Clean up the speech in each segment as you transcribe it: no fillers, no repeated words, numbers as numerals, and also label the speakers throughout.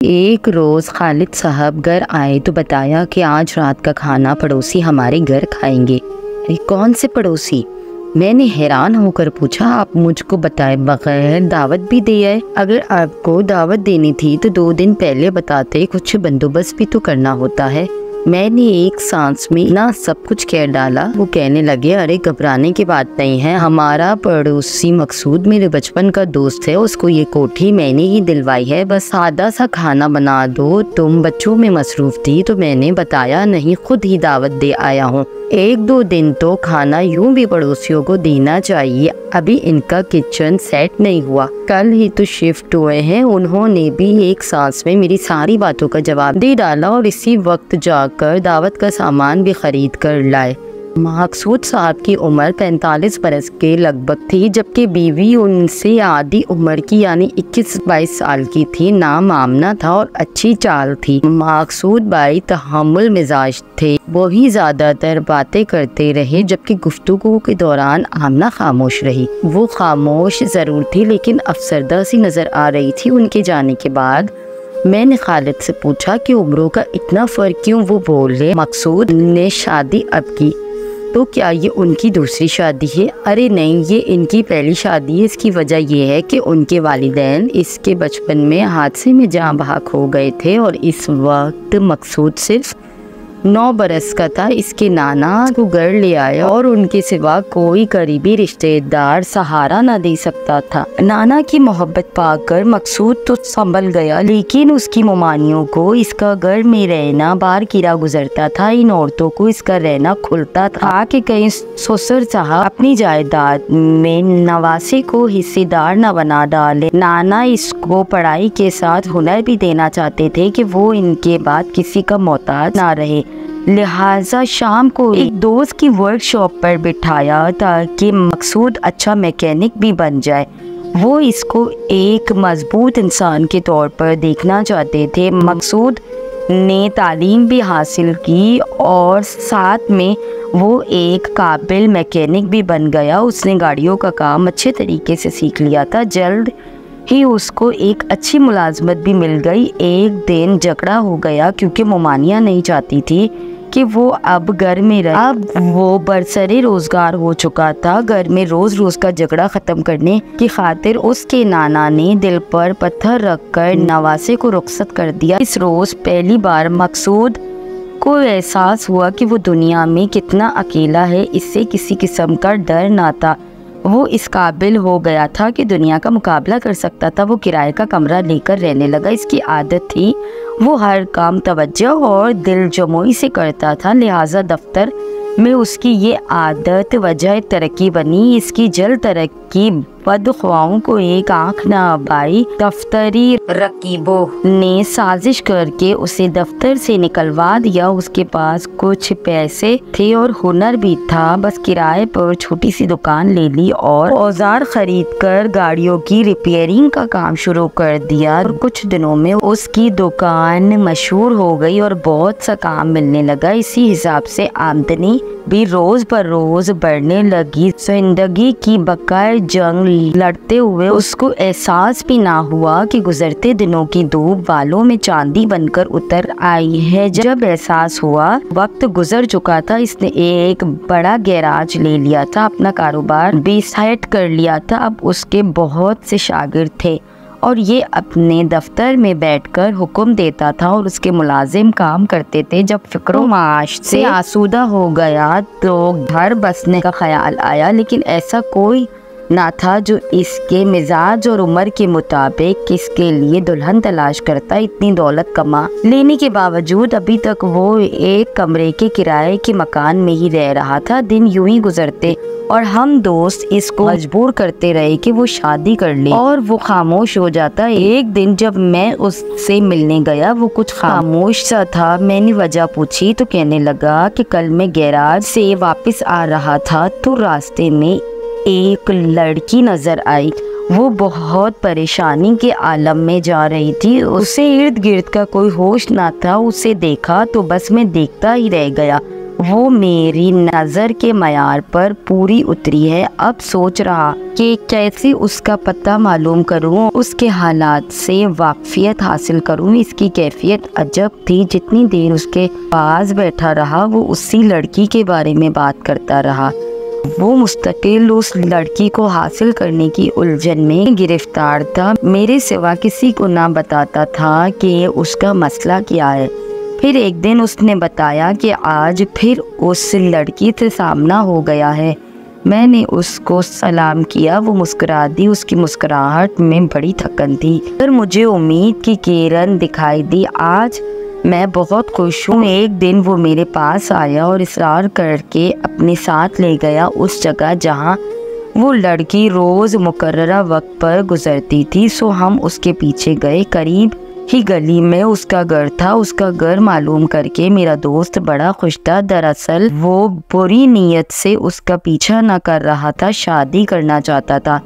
Speaker 1: एक रोज़ खालिद साहब घर आए तो बताया कि आज रात का खाना पड़ोसी हमारे घर खाएंगे। कौन से पड़ोसी? मैंने हैरान होकर पूछा। आप मुझको बताए बगैर दावत भी दे आए? अगर आपको दावत देनी थी तो 2 दिन पहले बताते, कुछ बंदोबस्त भी तो करना होता है। मैंने एक सांस में ना सब कुछ कह डाला। वो कहने लगे, अरे घबराने की बात नहीं है, हमारा पड़ोसी मकसूद मेरे बचपन का दोस्त है, उसको ये कोठी मैंने ही दिलवाई है, बस सादा सा खाना बना दो। तुम बच्चों में मसरूफ थी तो मैंने बताया नहीं, खुद ही दावत दे आया हूँ। 1-2 दिन तो खाना यूं भी पड़ोसियों को देना चाहिए। अभी इनका किचन सेट नहीं हुआ, कल ही तो शिफ्ट हुए हैं। उन्होंने भी एक सांस में मेरी सारी बातों का जवाब दे डाला और इसी वक्त जाकर दावत का सामान भी खरीद कर लाए। मकसूद साहब की उम्र 45 बरस के लगभग थी, जबकि बीवी उनसे आधी उम्र की यानी 21-22 साल की थी। नाम आमना था और अच्छी चाल थी। मकसूद भाई तहम्मुल मिजाज थे, वो ही ज्यादातर बातें करते रहे, जबकि गुफ्तगू के दौरान आमना खामोश रही। वो खामोश जरूर थी लेकिन अफसरदा सी नजर आ रही थी। उनके जाने के बाद मैंने खालिद से पूछा कि उम्रों का इतना फर्क क्यों? वो बोले, मकसूद ने शादी अब की। तो क्या ये उनकी दूसरी शादी है? अरे नहीं, ये इनकी पहली शादी है। इसकी वजह यह है कि उनके वालिदैन इसके बचपन में हादसे में जान बहक हो गए थे और इस वक्त मकसूद सिर्फ 9 बरस का था। इसके नाना को घर ले आया और उनके सिवा कोई करीबी रिश्तेदार सहारा न दे सकता था। नाना की मोहब्बत पाकर मकसूद तो संभल गया, लेकिन उसकी ममानियों को इसका घर में रहना बार किरा गुजरता था। इन औरतों को इसका रहना खुलता था कि कहीं ससुर साहब अपनी जायदाद में नवासे को हिस्सेदार न बना डाले। नाना इसको पढ़ाई के साथ हुनर भी देना चाहते थे कि वो इनके बाद किसी का मोहताज ना रहे। लिहाजा शाम को एक दोस्त की वर्कशॉप पर बिठाया ताकि मकसूद अच्छा मैकेनिक भी बन जाए। वो इसको एक मजबूत इंसान के तौर पर देखना चाहते थे। मकसूद ने तालीम भी हासिल की और साथ में वो एक काबिल मैकेनिक भी बन गया। उसने गाड़ियों का काम अच्छे तरीके से सीख लिया था। जल्द ही उसको एक अच्छी मुलाजमत भी मिल गई। एक दिन झगड़ा हो गया क्योंकि मोमानिया नहीं चाहती थी कि वो अब घर में रहे। अब वो बरसरे रोजगार हो चुका था। घर में रोज रोज का झगड़ा खत्म करने की खातिर उसके नाना ने दिल पर पत्थर रखकर नवासे को रुखसत कर दिया। इस रोज पहली बार मकसूद को एहसास हुआ कि वो दुनिया में कितना अकेला है। इससे किसी किस्म का डर ना था। वो इस काबिल हो गया था कि दुनिया का मुकाबला कर सकता था। वो किराए का कमरा लेकर रहने लगा। इसकी आदत थी वो हर काम तवज्जो और दिलजमोई से करता था, लिहाजा दफ्तर में उसकी ये आदत वजह तरक्की बनी। इसकी जल्द तरक्की बदख्वाहों को एक आंख न आई। दफ्तरी रकीबों ने साजिश करके उसे दफ्तर से निकलवा दिया। उसके पास कुछ पैसे थे और हुनर भी था। बस किराए पर छोटी सी दुकान ले ली और औजार खरीद कर गाड़ियों की रिपेयरिंग का काम शुरू कर दिया। और कुछ दिनों में उसकी दुकान मशहूर हो गई और बहुत सा काम मिलने लगा। इसी हिसाब से आमदनी भी रोज पर रोज बढ़ने लगी। जिंदगी की बकाए जंग लड़ते हुए उसको एहसास भी ना हुआ कि गुजरते दिनों की धूप बालों में चांदी बनकर उतर आई है। जब एहसास हुआ वक्त गुजर चुका था। इसने एक बड़ा गैराज ले लिया था, अपना कारोबार भी सेट कर लिया था। अब उसके बहुत से शागिर्द थे और ये अपने दफ्तर में बैठकर हुक्म देता था और उसके मुलाजिम काम करते थे। जब फिक्रो माश से आसूदा हो गया तो घर बसने का ख्याल आया, लेकिन ऐसा कोई ना था जो इसके मिजाज और उम्र के मुताबिक किसके लिए दुल्हन तलाश करता। इतनी दौलत कमा लेने के बावजूद अभी तक वो एक कमरे के किराए के मकान में ही रह रहा था। दिन यूं ही गुजरते और हम दोस्त इसको मजबूर करते रहे कि वो शादी कर ले और वो खामोश हो जाता। एक दिन जब मैं उससे मिलने गया वो कुछ खामोश सा था। मैंने वजह पूछी तो कहने लगा कि कल मैं गैराज से वापस आ रहा था तो रास्ते में एक लड़की नजर आई। वो बहुत परेशानी के आलम में जा रही थी। उसे इर्द गिर्द का कोई होश ना था। उसे देखा तो बस मैं देखता ही रह गया। वो मेरी नज़र के मयार पर पूरी उतरी है। अब सोच रहा कि कैसे उसका पता मालूम करूं, उसके हालात से वाकफियत हासिल करूं। इसकी कैफियत अजब थी। जितनी देर उसके पास बैठा रहा वो उसी लड़की के बारे में बात करता रहा। वो मुस्तकिल उस लड़की को हासिल करने की उलझन में गिरफ्तार था। मेरे सिवा किसी को ना बताता था कि उसका मसला क्या है। फिर एक दिन उसने बताया कि आज फिर उस लड़की से सामना हो गया है। मैंने उसको सलाम किया। वो मुस्कुरा दी। उसकी मुस्कुराहट में बड़ी थकन थी। फिर मुझे उम्मीद की किरण दिखाई दी। आज मैं बहुत खुश हूँ। एक दिन वो मेरे पास आया और इसरार करके अपने साथ ले गया उस जगह जहाँ वो लड़की रोज़ मुकर्ररा वक्त पर गुजरती थी। सो हम उसके पीछे गए। करीब ही गली में उसका घर था। उसका घर मालूम करके मेरा दोस्त बड़ा खुश था। दरअसल वो बुरी नीयत से उसका पीछा न कर रहा था, शादी करना चाहता था।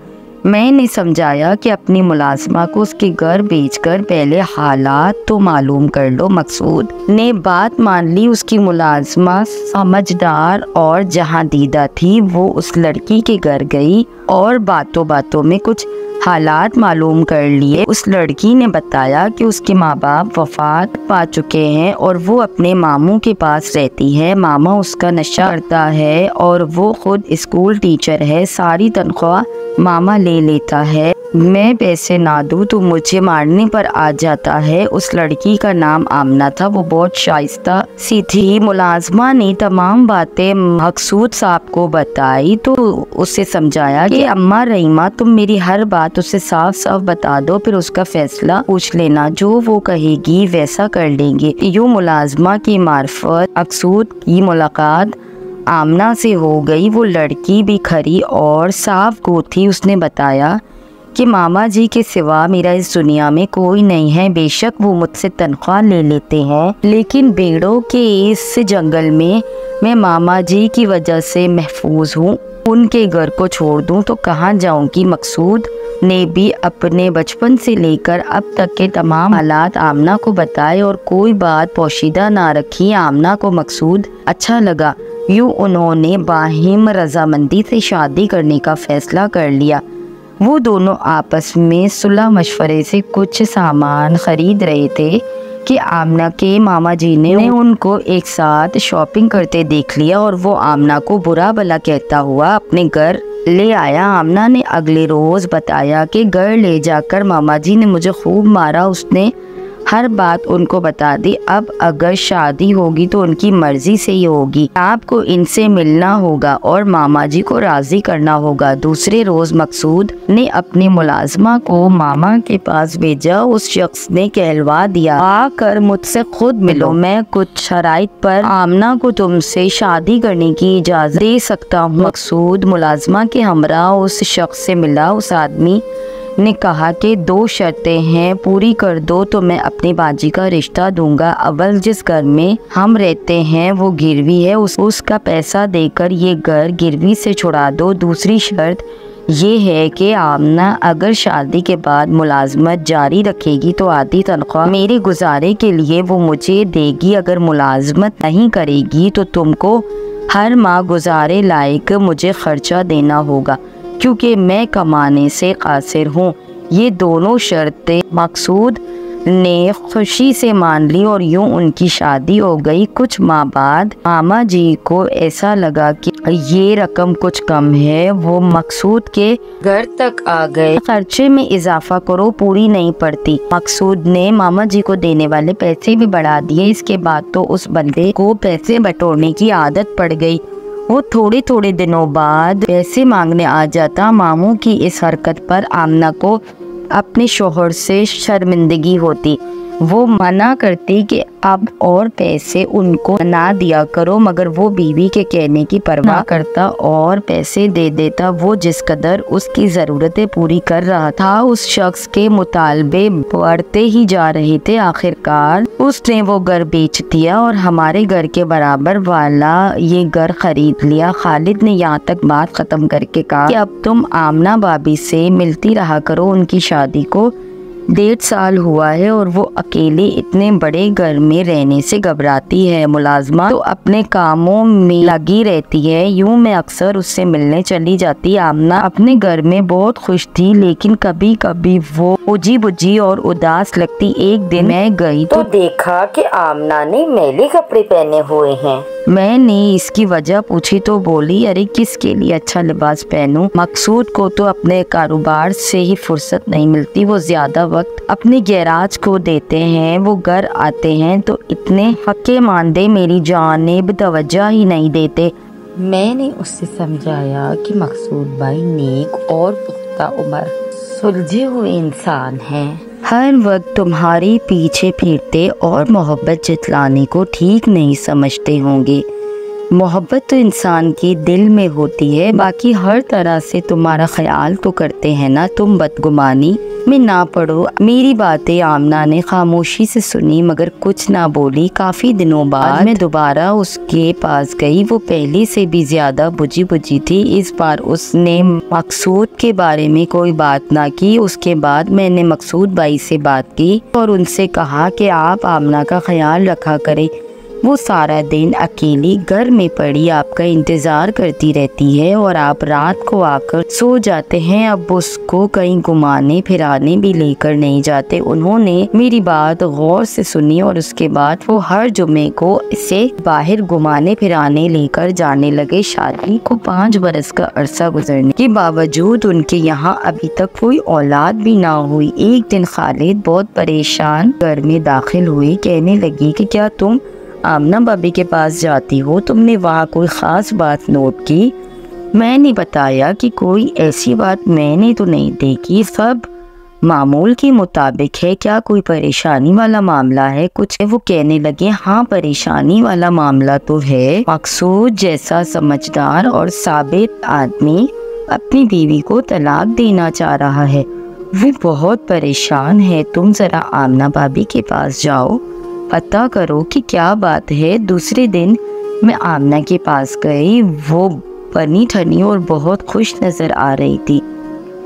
Speaker 1: मैंने समझाया कि अपनी मुलाजमा को उसके घर बेचकर पहले हालात तो मालूम कर लो। मकसूद ने बात मान ली। उसकी मुलाजमा समझदार और जहां दीदा थी। वो उस लड़की के घर गई और बातों बातों में कुछ हालात मालूम कर लिए। उस लड़की ने बताया कि उसके माँ बाप वफात पा चुके हैं और वो अपने मामू के पास रहती है। मामा उसका नशा करता है और वो खुद स्कूल टीचर है। सारी तनख्वाह मामा ले लेता है। मैं पैसे ना दूँ तो मुझे मारने पर आ जाता है। उस लड़की का नाम आमना था। वो बहुत शाइस्ता सी थी। मुलाजमा ने तमाम बातें मकसूद साहब को बताई तो उसे समझाया कि अम्मा रहीमा तुम मेरी हर बात उसे साफ साफ बता दो, फिर उसका फैसला पूछ लेना। जो वो कहेगी वैसा कर लेंगे। यूँ मुलाजमा की मार्फत मकसूद की मुलाकात आमना से हो गई। वो लड़की भी खरी और साफ गो थी। उसने बताया कि मामा जी के सिवा मेरा इस दुनिया में कोई नहीं है। बेशक वो मुझसे तनख्वाह ले लेते हैं, लेकिन भेड़ों के इस जंगल में मैं मामा जी की वजह से महफूज हूँ। उनके घर को छोड़ दूँ तो कहाँ जाऊँगी। मकसूद ने भी अपने बचपन से लेकर अब तक के तमाम हालात आमना को बताए और कोई बात पोशीदा ना रखी। आमना को मकसूद अच्छा लगा। यूँ उन्होंने बाहिम रजामंदी से शादी करने का फैसला कर लिया। वो दोनों आपस में सुलह मशवरे से कुछ सामान खरीद रहे थे कि आमना के मामा जी ने उनको एक साथ शॉपिंग करते देख लिया और वो आमना को बुरा भला कहता हुआ अपने घर ले आया। आमना ने अगले रोज बताया कि घर ले जाकर मामा जी ने मुझे खूब मारा। उसने हर बात उनको बता दी। अब अगर शादी होगी तो उनकी मर्जी से ही होगी। आपको इनसे मिलना होगा और मामा जी को राजी करना होगा। दूसरे रोज मकसूद ने अपनी मुलाजमा को मामा के पास भेजा। उस शख्स ने कहलवा दिया, आकर मुझसे खुद मिलो। मैं कुछ शराइत पर आमना को तुमसे शादी करने की इजाजत दे सकता हूँ। मकसूद मुलाजमा के हमरा उस शख्स से मिला। उस आदमी ने कहा कि 2 शर्तें हैं, पूरी कर दो तो मैं अपनी बाजी का रिश्ता दूंगा। अव्वल जिस घर में हम रहते हैं वो गिरवी है, उसका पैसा देकर ये घर गिरवी से छुड़ा दो। दूसरी शर्त ये है कि आमना अगर शादी के बाद मुलाजमत जारी रखेगी तो आधी तनख्वाह मेरे गुजारे के लिए वो मुझे देगी। अगर मुलाजमत नहीं करेगी तो तुमको हर माह गुजारे लायक मुझे खर्चा देना होगा, क्योंकि मैं कमाने से कासिर हूँ। ये दोनों शर्तें मकसूद ने खुशी से मान ली और यूं उनकी शादी हो गई। कुछ माह बाद मामा जी को ऐसा लगा कि ये रकम कुछ कम है। वो मकसूद के घर तक आ गए। खर्चे में इजाफा करो, पूरी नहीं पड़ती। मकसूद ने मामा जी को देने वाले पैसे भी बढ़ा दिए। इसके बाद तो उस बंदे को पैसे बटोरने की आदत पड़ गई। वो थोड़े थोड़े दिनों बाद पैसे मांगने आ जाता। मामू की इस हरकत पर आमना को अपने शोहर से शर्मिंदगी होती। वो मना करती कि अब और पैसे उनको ना दिया करो, मगर वो बीवी के कहने की परवाह करता और पैसे दे देता। वो जिस कदर उसकी ज़रूरतें पूरी कर रहा था उस शख्स के मुतालबे बढ़ते ही जा रहे थे। आखिरकार उसने वो घर बेच दिया और हमारे घर के बराबर वाला ये घर खरीद लिया। खालिद ने यहाँ तक बात ख़त्म करके कहा कि अब तुम आमना भाभी से मिलती रहा करो, उनकी शादी को 1.5 साल हुआ है और वो अकेले इतने बड़े घर में रहने से घबराती है। मुलाजमा तो अपने कामों में लगी रहती है। यूं मैं अक्सर उससे मिलने चली जाती। आमना अपने घर में बहुत खुश थी, लेकिन कभी कभी वो उजी बुझी और उदास लगती। एक दिन मैं गई तो देखा कि आमना ने मैले कपड़े पहने हुए हैं। मैंने इसकी वजह पूछी तो बोली, अरे किसके लिए अच्छा लिबास पहनूं? मकसूद को तो अपने कारोबार से ही फुर्सत नहीं मिलती। वो ज्यादा वक्त अपने गैराज को देते हैं। वो घर आते हैं तो इतने हक्के मानदे मेरी जानिब तवज्जो ही नहीं देते। मैंने उससे समझाया कि मकसूद भाई नेक और पुख्ता उम्र सुलझे हुए इंसान हैं, हर वक्त तुम्हारे पीछे फिरते और मोहब्बत जतलाने को ठीक नहीं समझते होंगे। मोहब्बत तो इंसान के दिल में होती है, बाकी हर तरह से तुम्हारा ख्याल तो करते हैं ना। तुम बदगुमानी में ना पड़ो। मेरी बातें आमना ने खामोशी से सुनी मगर कुछ ना बोली। काफ़ी दिनों बाद मैं दोबारा उसके पास गई। वो पहले से भी ज़्यादा बुझी बुझी थी। इस बार उसने मकसूद के बारे में कोई बात ना की। उसके बाद मैंने मकसूद भाई से बात की और उनसे कहा कि आप आमना का ख्याल रखा करें। वो सारा दिन अकेली घर में पड़ी आपका इंतज़ार करती रहती है और आप रात को आकर सो जाते हैं। अब उसको कहीं घुमाने फिराने भी लेकर नहीं जाते। उन्होंने मेरी बात गौर से सुनी और उसके बाद वो हर जुमे को इसे बाहर घुमाने फिराने लेकर जाने लगे। शादी को 5 बरस का अरसा गुजरने के बावजूद उनके यहाँ अभी तक कोई औलाद भी ना हुई। एक दिन खालिद बहुत परेशान घर में दाखिल हुई। कहने लगी कि क्या तुम आमना भाभी के पास जाती हो? तुमने वहाँ कोई ख़ास बात नोट की? मैंने बताया कि कोई ऐसी बात मैंने तो नहीं देखी, सब मामूल के मुताबिक है। क्या कोई परेशानी वाला मामला है? कुछ वो कहने लगे, हाँ परेशानी वाला मामला तो है। मकसूद जैसा समझदार और साबित आदमी अपनी बीवी को तलाक देना चाह रहा है। वो बहुत परेशान है। तुम ज़रा आमना भाभी के पास जाओ, पता करो कि क्या बात है। दूसरे दिन मैं आमना के पास गई। वो बनी ठनी और बहुत खुश नज़र आ रही थी।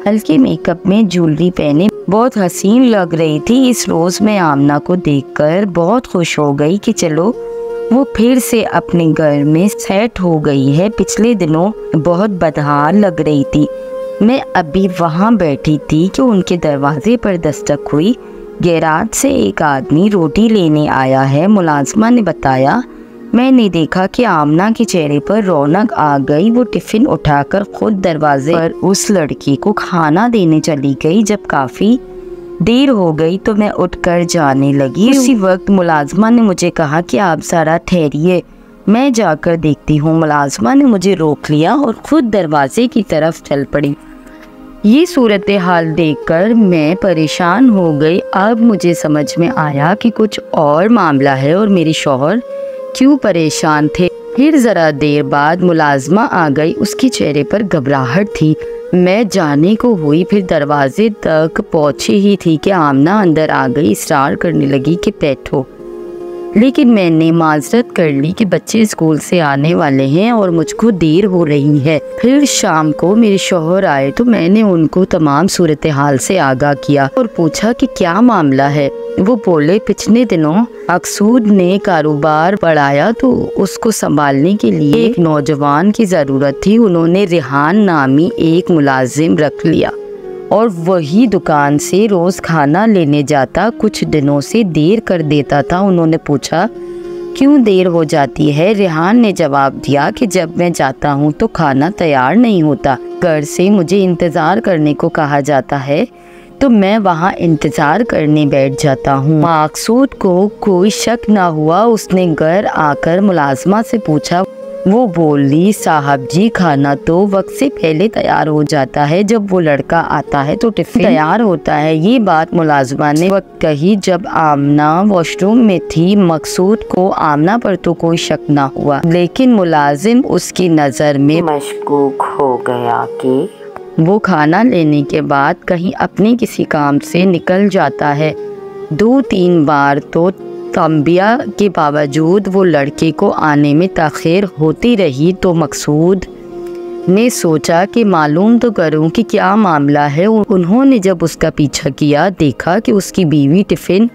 Speaker 1: हल्के मेकअप में ज्वेलरी पहने बहुत हसीन लग रही थी। इस रोज़ मैं आमना को देखकर बहुत खुश हो गई कि चलो वो फिर से अपने घर में सेट हो गई है। पिछले दिनों बहुत बदहाल लग रही थी। मैं अभी वहाँ बैठी थी कि उनके दरवाजे पर दस्तक हुई। गैराज से एक आदमी रोटी लेने आया है, मुलाजमा ने बताया। मैंने देखा कि आमना के चेहरे पर रौनक आ गई। वो टिफ़िन उठाकर खुद दरवाजे पर उस लड़की को खाना देने चली गई। जब काफ़ी देर हो गई तो मैं उठकर जाने लगी। उसी वक्त मुलाजमा ने मुझे कहा कि आप ज़रा ठहरिए, मैं जाकर देखती हूँ। मुलाजमा ने मुझे रोक लिया और खुद दरवाजे की तरफ चल पड़ी। ये सूरत हाल देखकर मैं परेशान हो गई। अब मुझे समझ में आया कि कुछ और मामला है और मेरे शौहर क्यों परेशान थे। फिर ज़रा देर बाद मुलाजमा आ गई। उसके चेहरे पर घबराहट थी। मैं जाने को हुई, फिर दरवाजे तक पहुंची ही थी कि आमना अंदर आ गई। इसरार करने लगी कि बैठो, लेकिन मैंने माजरत कर ली कि बच्चे स्कूल से आने वाले हैं और मुझको देर हो रही है। फिर शाम को मेरे शौहर आए तो मैंने उनको तमाम सूरत हाल से आगाह किया और पूछा कि क्या मामला है। वो बोले, पिछले दिनों मकसूद ने कारोबार बढ़ाया तो उसको संभालने के लिए एक नौजवान की ज़रूरत थी। उन्होंने रेहान नामी एक मुलाजिम रख लिया और वही दुकान से रोज़ खाना लेने जाता। कुछ दिनों से देर कर देता था। उन्होंने पूछा, क्यों देर हो जाती है? रेहान ने जवाब दिया कि जब मैं जाता हूँ तो खाना तैयार नहीं होता। घर से मुझे इंतज़ार करने को कहा जाता है तो मैं वहाँ इंतज़ार करने बैठ जाता हूँ। मकसूद को कोई शक ना हुआ। उसने घर आकर मुलाजमा से पूछा। वो बोली, साहब जी खाना तो वक्त से पहले तैयार हो जाता है। जब वो लड़का आता है तो टिफिन तैयार होता है। ये बात मुलाजमा ने वक्त कही जब आमना वॉशरूम में थी। मकसूद को आमना पर तो कोई शक ना हुआ, लेकिन मुलाजिम उसकी नज़र में मशकूक हो गया कि वो खाना लेने के बाद कहीं अपने किसी काम से निकल जाता है। 2-3 बार तो तंबिया के बावजूद वो लड़के को आने में ताख़ीर होती रही तो मकसूद ने सोचा कि मालूम तो करूं कि क्या मामला है। उन्होंने जब उसका पीछा किया, देखा कि उसकी बीवी टिफिन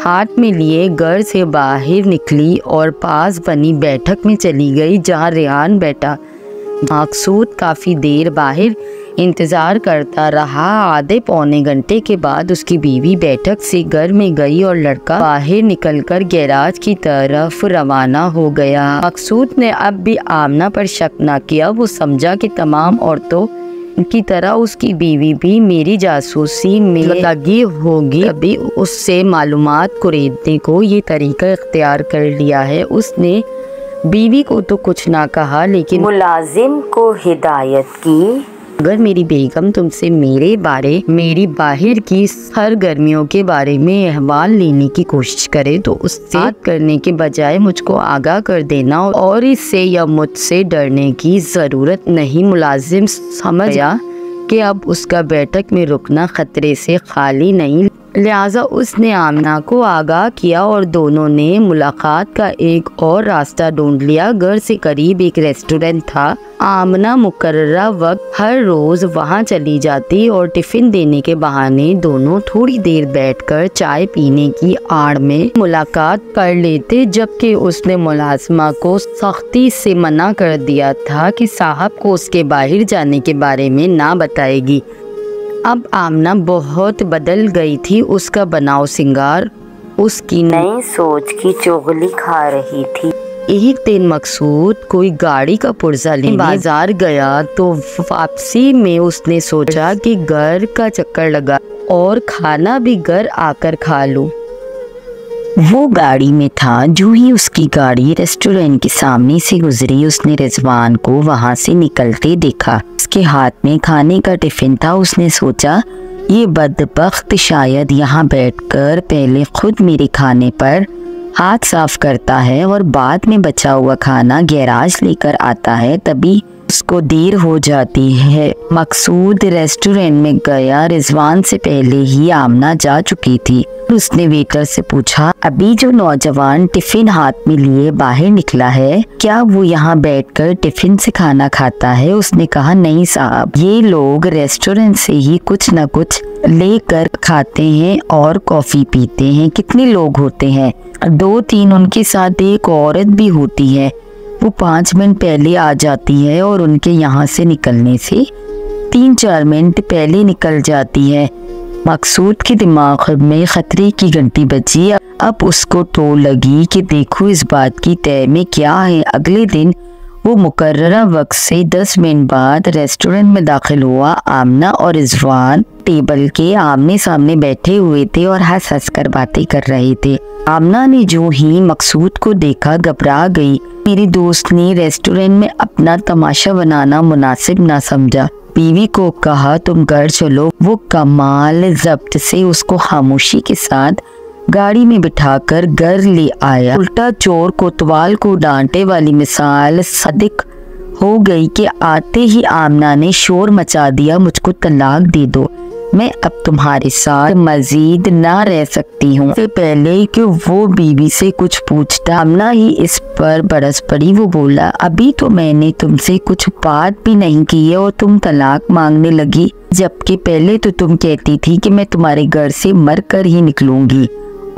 Speaker 1: हाथ में लिए घर से बाहर निकली और पास बनी बैठक में चली गई जहां रेहान बैठा। मकसूद काफ़ी देर बाहर इंतज़ार करता रहा। आधे पौने घंटे के बाद उसकी बीवी बैठक से घर में गई और लड़का बाहर निकलकर गैराज की तरफ रवाना हो गया। मकसूद ने अब भी आमना पर शक न किया। वो समझा कि तमाम औरतों की तरह उसकी बीवी भी मेरी जासूसी में लगी होगी, अभी उससे मालूमात कुरेदने को ये तरीका इख्तियार कर लिया है। उसने बीवी को तो कुछ ना कहा, लेकिन मुलाजिम को हिदायत की, अगर मेरी बेगम तुमसे मेरी बाहर की सरगर्मियों के बारे में अहवाल लेने की कोशिश करे तो उससे बात करने के बजाय मुझको आगाह कर देना, और इससे या मुझसे डरने की ज़रूरत नहीं। मुलाजिम समझ गया कि अब उसका बैठक में रुकना खतरे से खाली नहीं, लिहाजा उसने आमना को आगाह किया और दोनों ने मुलाकात का एक और रास्ता ढूंढ लिया। घर से करीब एक रेस्टोरेंट था। आमना मुकर्ररा वक्त हर रोज़ वहां चली जाती और टिफ़िन देने के बहाने दोनों थोड़ी देर बैठकर चाय पीने की आड़ में मुलाकात कर लेते, जबकि उसने मुलाजमा को सख्ती से मना कर दिया था कि साहब को उसके बाहर जाने के बारे में ना बताएगी। अब आमना बहुत बदल गई थी। उसका बनाव सिंगार उसकी नई सोच की चुगली खा रही थी। एक दिन मकसूद कोई गाड़ी का पुर्जा लेने बाजार गया तो वापसी में उसने सोचा कि घर का चक्कर लगा और खाना भी घर आकर खा लूं। वो गाड़ी में था। जो ही उसकी गाड़ी रेस्टोरेंट के सामने से गुजरी, उसने रिजवान को वहां से निकलते देखा। उसके हाथ में खाने का टिफिन था। उसने सोचा ये बदबख्त शायद यहाँ बैठकर पहले खुद मेरे खाने पर हाथ साफ करता है और बाद में बचा हुआ खाना गैराज लेकर आता है, तभी उसको देर हो जाती है। मकसूद रेस्टोरेंट में गया। रिजवान से पहले ही आमना जा चुकी थी। उसने वेटर से पूछा, अभी जो नौजवान टिफिन हाथ में लिए बाहर निकला है, क्या वो यहाँ बैठकर टिफिन से खाना खाता है? उसने कहा, नहीं साहब, ये लोग रेस्टोरेंट से ही कुछ न कुछ लेकर खाते हैं और कॉफी पीते हैं। कितने लोग होते हैं? 2-3, उनके साथ एक औरत भी होती है। वो 5 मिनट पहले आ जाती है और उनके यहाँ से निकलने से 3-4 मिनट पहले निकल जाती है। मकसूद के दिमाग में खतरे की घंटी बजी। अब उसको तो लगी कि देखो इस बात की तय में क्या है। अगले दिन वो मुकर्ररा वक्त से 10 मिनट बाद रेस्टोरेंट में दाखिल हुआ। आमना और रिजवान टेबल के आमने सामने बैठे हुए थे और हंस हंस कर बातें कर रहे थे। आमना ने जो ही मकसूद को देखा घबरा गई। मेरी दोस्त ने रेस्टोरेंट में अपना तमाशा बनाना मुनासिब ना समझा। बीवी को कहा, तुम घर चलो। वो कमाल ज़ब्त से उसको खामोशी के साथ गाड़ी में बिठाकर घर ले आया। उल्टा चोर कोतवाल को डांटे वाली मिसाल सदिक हो गई कि आते ही आमना ने शोर मचा दिया, मुझको तलाक दे दो, मैं अब तुम्हारे साथ मजीद ना रह सकती हूँ। इससे पहले कि वो बीवी से कुछ पूछता, आमना ही इस पर बरस पड़ी। वो बोला, अभी तो मैंने तुमसे कुछ बात भी नहीं की है और तुम तलाक मांगने लगी, जबकि पहले तो तुम कहती थी कि मैं तुम्हारे घर से मर कर ही निकलूंगी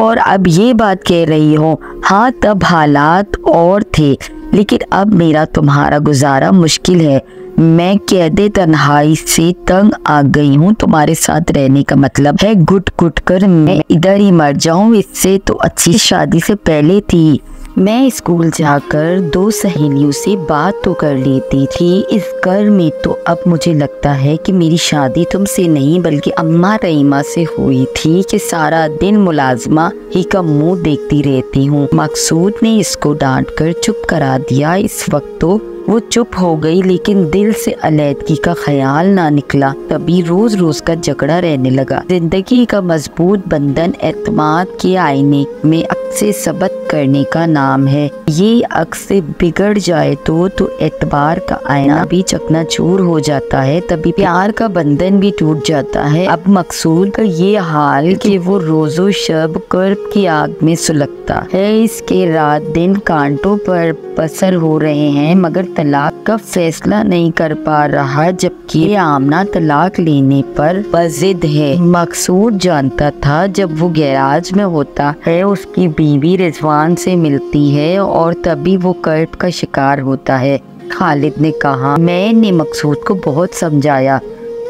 Speaker 1: और अब ये बात कह रही हो। हाँ, तब हालात और थे, लेकिन अब मेरा तुम्हारा गुजारा मुश्किल है। मैं कैदे तन्हाई से तंग आ गई हूँ। तुम्हारे साथ रहने का मतलब है घुट घुट कर मैं इधर ही मर जाऊँ। इससे तो अच्छी शादी से पहले थी। मैं स्कूल जाकर 2 सहेलियों से बात तो कर लेती थी। इस घर में तो अब मुझे लगता है कि मेरी शादी तुमसे नहीं बल्कि अम्मा रहीमा से हुई थी कि सारा दिन मुलाजमा ही का मुंह देखती रहती हूँ। मकसूद ने इसको डांट कर चुप करा दिया। इस वक्त तो वो चुप हो गई, लेकिन दिल से अलैदगी का ख्याल ना निकला। तभी रोज रोज का झगड़ा रहने लगा। जिंदगी का मजबूत बंधन एतमाद के आईने में अक्से सबत करने का नाम है। ये अक्से बिगड़ जाए तो एतबार का आईना भी चकनाचूर हो जाता है। तभी प्यार का बंधन भी टूट जाता है। अब मकसूद का ये हाल कि वो रोजो शब कर्ब की आग में सुलगता है। इसके रात दिन कांटों पर बसर हो रहे हैं, मगर तलाक का फैसला नहीं कर पा रहा, जबकि आमना तलाक लेने पर बजिद है। मकसूद जानता था जब वो गैराज में होता है उसकी बीवी रिजवान से मिलती है और तभी वो कर्ब का शिकार होता है। खालिद ने कहा, मैंने मकसूद को बहुत समझाया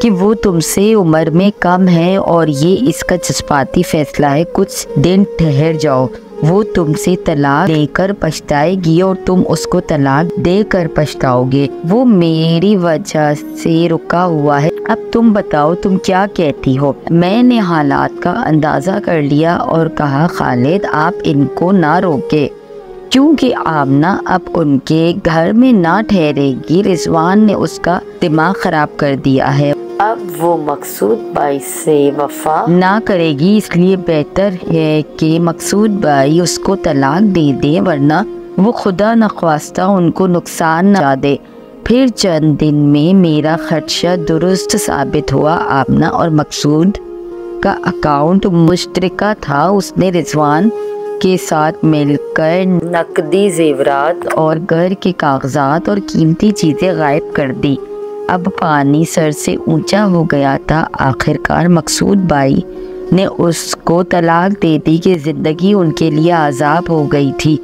Speaker 1: कि वो तुमसे उम्र में कम है और ये इसका जज्बाती फैसला है, कुछ दिन ठहर जाओ। वो तुमसे तलाक लेकर पछताएगी और तुम उसको तलाक देकर पछताओगे। वो मेरी वजह से रुका हुआ है। अब तुम बताओ तुम क्या कहती हो। मैंने हालात का अंदाज़ा कर लिया और कहा, खालिद आप इनको ना रोके, क्योंकि आमना अब उनके घर में ना ठहरेगी। रिजवान ने उसका दिमाग ख़राब कर दिया है। अब वो मकसूद भाई से वफा ना करेगी, इसलिए बेहतर है कि मकसूद भाई उसको तलाक दे दे, वरना वो खुदा नख्वास्ता उनको नुकसान ना दे। फिर चंद दिन में मेरा खदशा दुरुस्त साबित हुआ। आमना और मकसूद का अकाउंट मुश्तरका था। उसने रिजवान के साथ मिलकर नकदी जेवरात और घर के कागजात और कीमती चीज़ें गायब कर दी। अब पानी सर से ऊंचा हो गया था। आखिरकार मकसूद भाई ने उसको तलाक दे दी कि ज़िंदगी उनके लिए आज़ाब हो गई थी।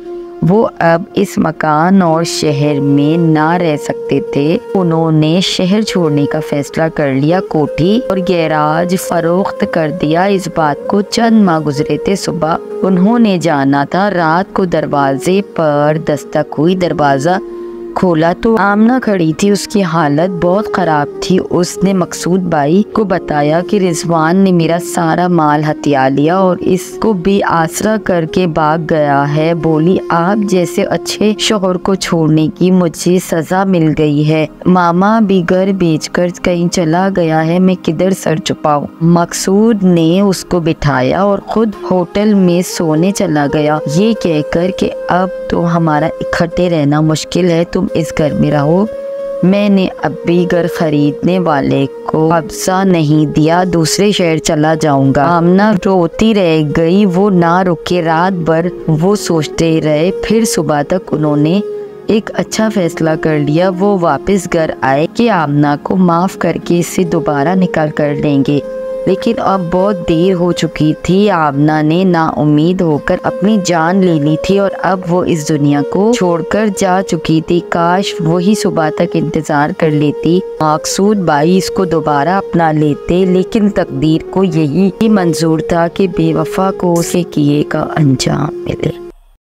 Speaker 1: वो अब इस मकान और शहर में ना रह सकते थे। उन्होंने शहर छोड़ने का फैसला कर लिया। कोठी और गैराज फरोख्त कर दिया। इस बात को चंद माह गुजरे थे। सुबह उन्होंने जाना था। रात को दरवाजे पर दस्तक हुई। दरवाज़ा खोला तो आमना खड़ी थी। उसकी हालत बहुत ख़राब थी। उसने मकसूद भाई को बताया कि रिजवान ने मेरा सारा माल हथिया लिया और इसको भी आसरा करके भाग गया है। बोली, आप जैसे अच्छे शोहर को छोड़ने की मुझे सज़ा मिल गई है। मामा भी घर बेचकर कहीं चला गया है, मैं किधर सर छुपाऊं। मकसूद ने उसको बिठाया और खुद होटल में सोने चला गया, ये कहकर कि अब तो हमारा इकट्ठे रहना मुश्किल है, तुम इस घर में रहो। मैंने अभी घर खरीदने वाले को कब्जा नहीं दिया, दूसरे शहर चला जाऊंगा। आमना रोती रह गई। वो ना रुके। रात भर वो सोचते रहे। फिर सुबह तक उन्होंने एक अच्छा फैसला कर लिया। वो वापस घर आए कि आमना को माफ़ करके इसे दोबारा निकाल कर लेंगे, लेकिन अब बहुत देर हो चुकी थी। आमना ने नाउम्मीद होकर अपनी जान ले ली थी और अब वो इस दुनिया को छोड़कर जा चुकी थी। काश वही सुबह तक इंतज़ार कर लेती, मकसूद भाई इसको दोबारा अपना लेते, लेकिन तकदीर को यही मंजूर था कि बेवफा को उसके किए का अंजाम मिले।